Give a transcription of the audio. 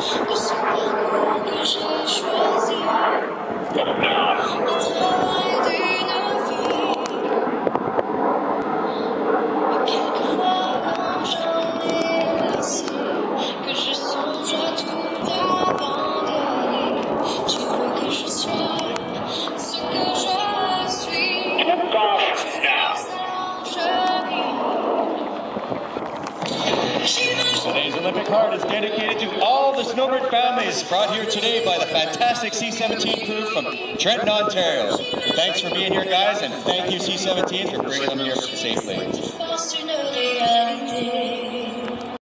de ce parcours que j'ai choisi. Le travail d'une vie. Mais quelquefois, quand j'en ai assez, que je songe à tout abandonner, tu veux que je sois ce que je suis. Today's Olympic Heart is dedicated to all the snowbird families brought here today by the fantastic C-17 crew from Trenton, Ontario. Thanks for being here, guys, and thank you, C-17, for bringing them here safely.